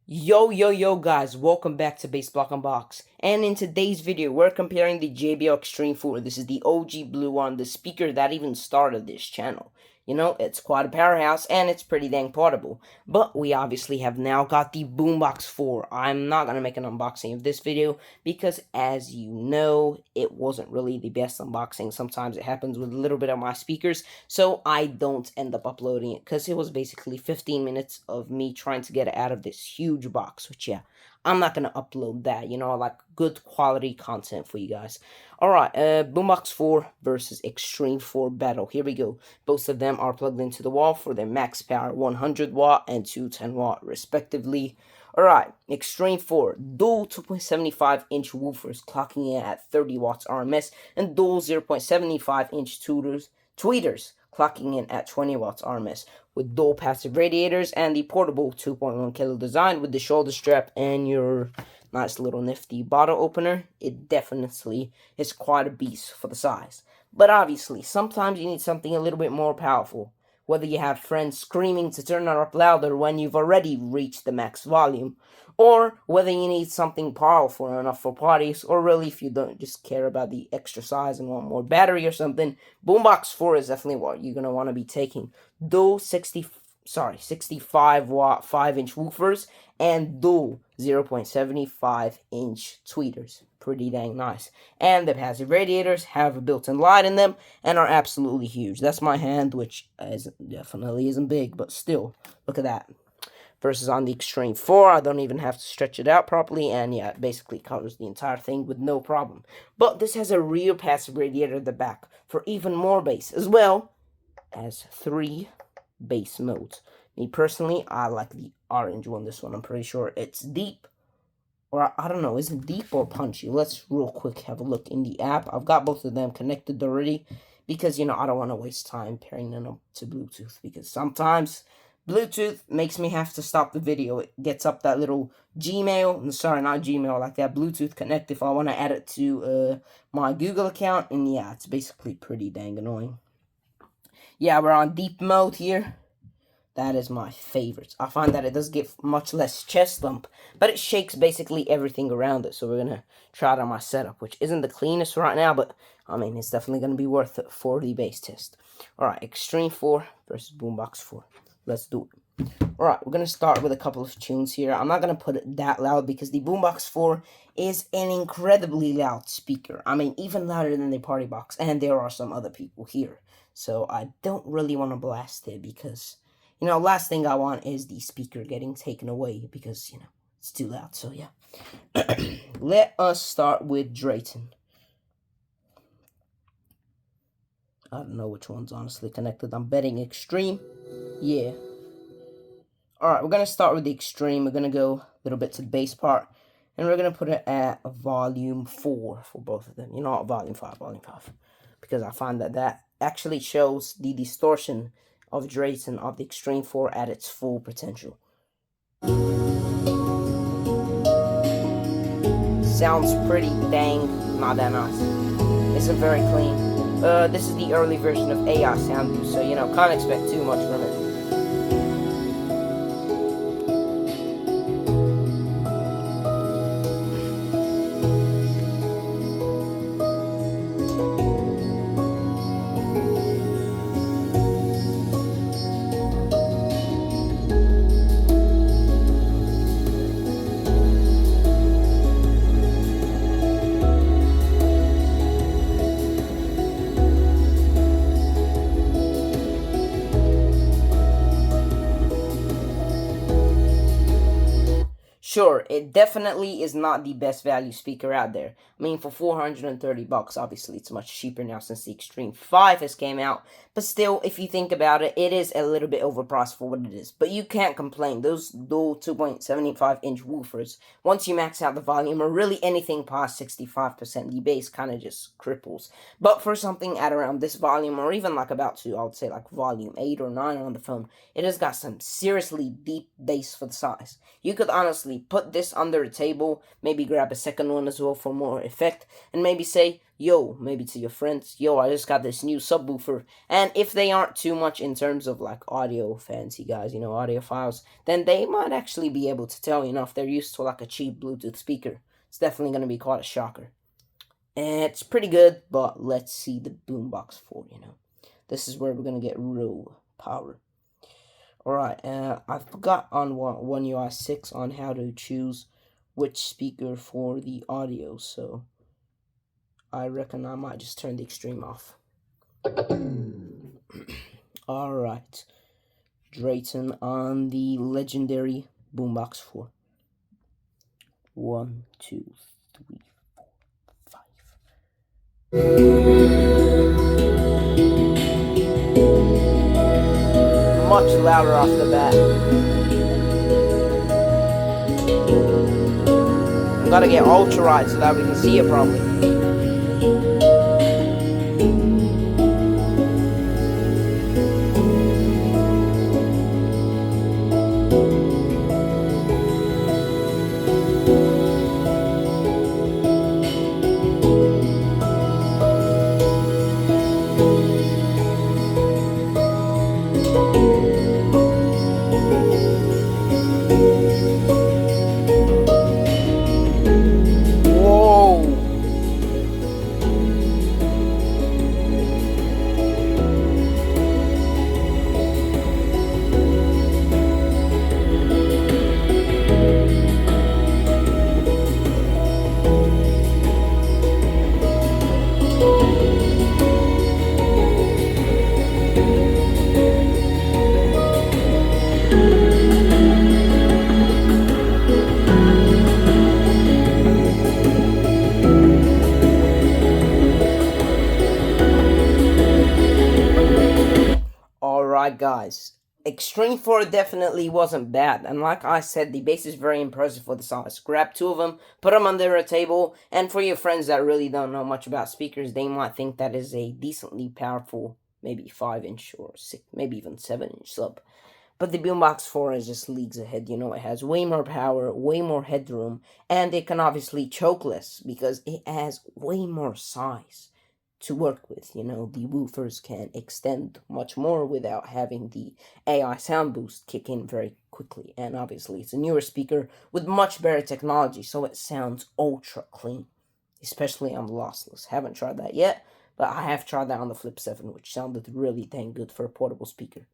Yo guys, welcome back to Block Unbox. And in today's video, we're comparing the JBL Xtreme 4. This is the OG blue one, the speaker that even started this channel. You know, it's quite a powerhouse and it's pretty dang portable. But we obviously have now got the Boombox 4. I'm not going to make an unboxing of this video because, as you know, it wasn't really the best unboxing. Sometimes it happens with a little bit of my speakers, so I don't end up uploading it because it was basically 15 minutes of me trying to get it out of this huge box, which, yeah, I'm not going to upload that. You know, I like good quality content for you guys. Alright, Boombox 4 versus Xtreme 4 battle. Here we go. Both of them are plugged into the wall for their max power 100 watt and 210 watt respectively. Alright, Xtreme 4, dual 2.75 inch woofers clocking in at 30 watts RMS, and dual 0.75 inch tweeters clocking in at 20 watts RMS, with dual passive radiators and the portable 2.1 kilo design with the shoulder strap and your nice little nifty bottle opener. It definitely is quite a beast for the size. But obviously, sometimes you need something a little bit more powerful. Whether you have friends screaming to turn it up louder when you've already reached the max volume, or whether you need something powerful enough for parties, or really if you don't just care about the extra size and want more battery or something, Boombox 4 is definitely what you're going to want to be taking. Dual 65 watt 5-inch woofers and dual 0.75 inch tweeters. Pretty dang nice. And the passive radiators have a built-in light in them and are absolutely huge. That's my hand, which definitely isn't big, but still, look at that. Versus on the Xtreme 4, I don't even have to stretch it out properly, and yeah, it basically covers the entire thing with no problem. But this has a real passive radiator at the back for even more bass, as well as 3 bass modes. Me personally, I like the orange one. This one, I'm pretty sure it's deep, or I don't know, is it deep or punchy? Let's real quick have a look in the app. I've got both of them connected already because, you know, I don't want to waste time pairing them up to Bluetooth, because sometimes Bluetooth makes me have to stop the video. It gets up that little Gmail, sorry, not Gmail, like that Bluetooth Connect if I want to add it to my Google account, and yeah, it's basically pretty dang annoying. Yeah, we're on deep mode here. That is my favorite. I find that it does give much less chest thump, but it shakes basically everything around it. So we're going to try it on my setup, which isn't the cleanest right now, but I mean, it's definitely going to be worth it for the bass test. Alright, Xtreme 4 versus Boombox 4. Let's do it. Alright, we're going to start with a couple of tunes here. I'm not going to put it that loud because the Boombox 4 is an incredibly loud speaker. I mean, even louder than the Party Box, and there are some other people here. So I don't really want to blast it because, you know, last thing I want is the speaker getting taken away because, you know, it's too loud. So yeah. Let us start with Drayton. I don't know which one's honestly connected. I'm betting Xtreme. Yeah. Alright, we're going to start with the Xtreme. We're going to go a little bit to the bass part. And we're going to put it at volume 4 for both of them. You know, volume 5. Because I find that that actually shows the distortion of Drayton of the Xtreme 4 at its full potential. Sounds pretty dang not that nice. Isn't very clean. This is the early version of AI sound boost, so you know, can't expect too much from it. Sure, it definitely is not the best value speaker out there. I mean, for 430 bucks, obviously it's much cheaper now since the Xtreme 5 has came out. But still, if you think about it, it is a little bit overpriced for what it is. But you can't complain. Those dual 2.75 inch woofers, once you max out the volume, or really anything past 65%, the bass kind of just cripples. But for something at around this volume, or even like about to, I would say like volume 8 or 9 on the phone, it has got some seriously deep bass for the size. You could honestly put this under a table, maybe grab a second one as well for more effect, and maybe say, yo, maybe to your friends, yo, I just got this new subwoofer. And if they aren't too much in terms of like audio fancy guys, you know, audiophiles, then they might actually be able to tell, you know, if they're used to like a cheap Bluetooth speaker. It's definitely going to be quite a shocker. And it's pretty good, but let's see the Boombox 4, you know. This is where we're going to get real power. Alright, I forgot on One UI 6 on how to choose which speaker for the audio, so I reckon I might just turn the Xtreme off. Alright, Drayton on the legendary Boombox 4. 1, 2, 3, 4, 5. Much louder off the bat. I'm gotta get ultra right so that we can see it properly. Alright guys, Xtreme 4 definitely wasn't bad, and like I said, the bass is very impressive for the size. Grab two of them, put them under a table, and for your friends that really don't know much about speakers, they might think that is a decently powerful, maybe 5-inch or 6, maybe even 7-inch sub. But the Boombox 4 is just leagues ahead, you know, it has way more power, way more headroom, and it can obviously choke less because it has way more size to work with. You know, the woofers can extend much more without having the AI sound boost kick in very quickly. And obviously, it's a newer speaker with much better technology, so it sounds ultra clean, especially on the lossless. Haven't tried that yet, but I have tried that on the Flip 7, which sounded really dang good for a portable speaker.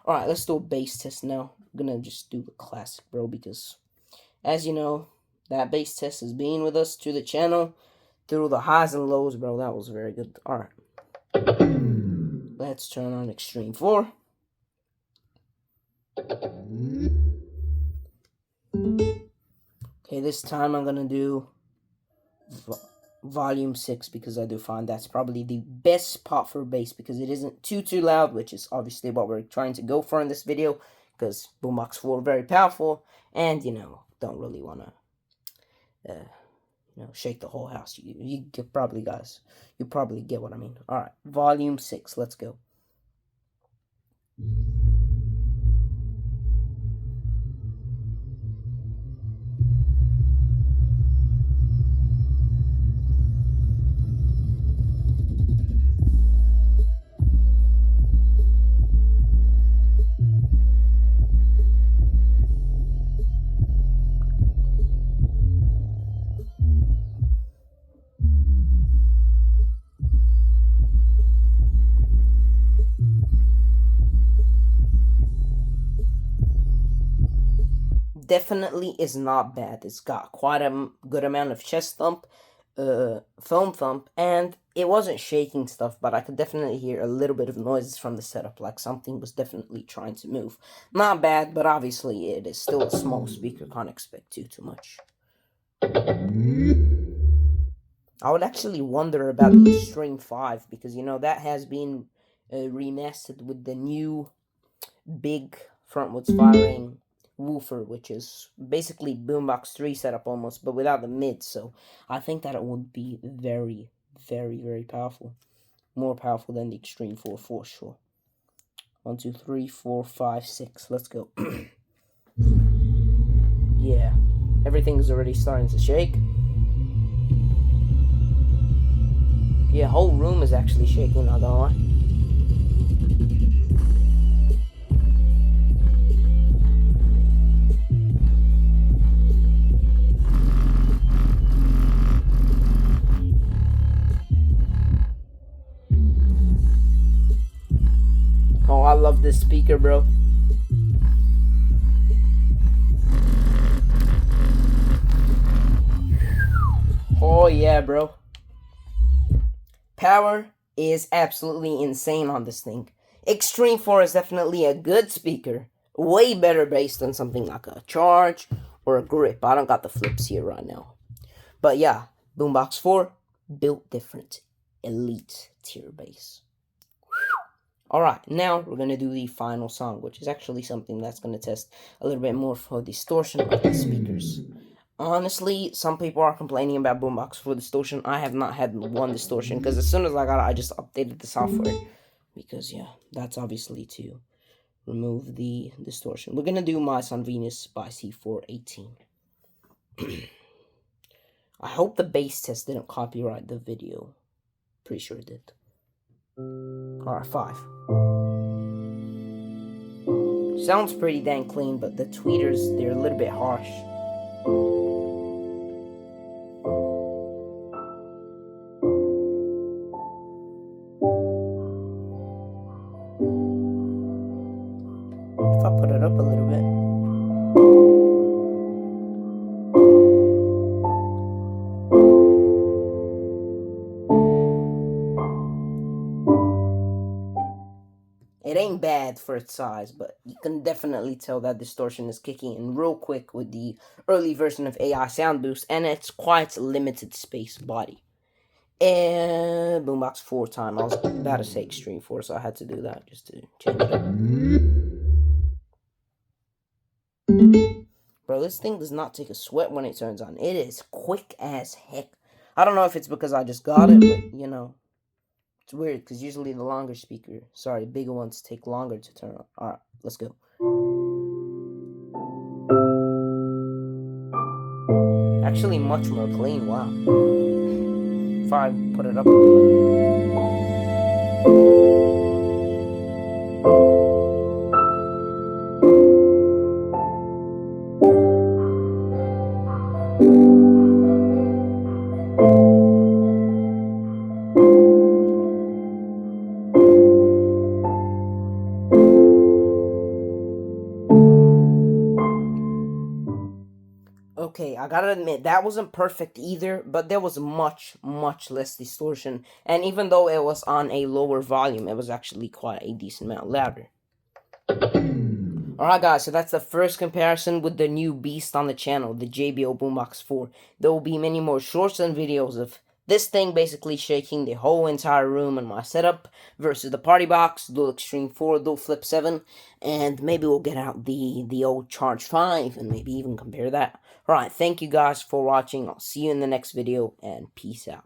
Alright, let's do a bass test now. I'm gonna just do the classic, bro, because, as you know, that bass test has been with us to the channel through the highs and lows, bro. That was very good. Alright. Let's turn on Xtreme 4. Okay, this time I'm gonna do volume 6 because I do find that's probably the best spot for bass because it isn't too loud, which is obviously what we're trying to go for in this video because Boombox 4 very powerful and, you know, don't really want to you know, shake the whole house. You probably, guys, you probably get what I mean. Alright, volume 6, let's go. Definitely is not bad. It's got quite a good amount of chest thump, foam thump, and it wasn't shaking stuff, but I could definitely hear a little bit of noises from the setup, like something was definitely trying to move. Not bad, but obviously it is still a small speaker, can't expect too much. I would actually wonder about the Xtreme 5, because, you know, that has been remastered with the new big frontwards firing woofer, which is basically Boombox 3 setup almost, but without the mids. So I think that it would be very, very, very powerful. More powerful than the Xtreme 4 for sure. 1, 2, 3, 4, 5, 6. Let's go. Yeah. Everything is already starting to shake. Yeah, whole room is actually shaking, not gonna lie. Oh, I love this speaker, bro. Oh yeah, bro. Power is absolutely insane on this thing. Xtreme 4 is definitely a good speaker. Way better based on something like a Charge or a Grip. I don't got the flips here right now. But yeah, Boombox 4, built different. Elite tier bass. Alright, now we're going to do the final song, which is actually something that's going to test a little bit more for distortion of the speakers. Honestly, some people are complaining about Boombox for distortion. I have not had one distortion, because as soon as I got it, I just updated the software. Because, yeah, that's obviously to remove the distortion. We're going to do My Son Venus by C418. I hope the bass test didn't copyright the video. Pretty sure it did. Alright, 5. Sounds pretty dang clean, but the tweeters, they're a little bit harsh. If I put it up a little bit. It ain't bad for its size, but you can definitely tell that distortion is kicking in real quick with the early version of AI Sound Boost, and it's quite limited space body. And Boombox 4 time. I was about to say Xtreme 4, so I had to do that just to change it up. Bro, this thing does not take a sweat when it turns on. It is quick as heck. I don't know if it's because I just got it, but, you know. It's weird, because usually the longer speaker, bigger ones take longer to turn on. Alright, let's go. Actually, much more clean, wow. If I put it up a little. Okay, I gotta admit, that wasn't perfect either, but there was much, much less distortion. And even though it was on a lower volume, it was actually quite a decent amount louder. Alright guys, so that's the first comparison with the new beast on the channel, the JBL Boombox 4. There will be many more shorts and videos of this thing basically shaking the whole entire room in my setup versus the party box, dual Xtreme 4, dual Flip 7, and maybe we'll get out the old Charge 5 and maybe even compare that. Alright, thank you guys for watching. I'll see you in the next video, and peace out.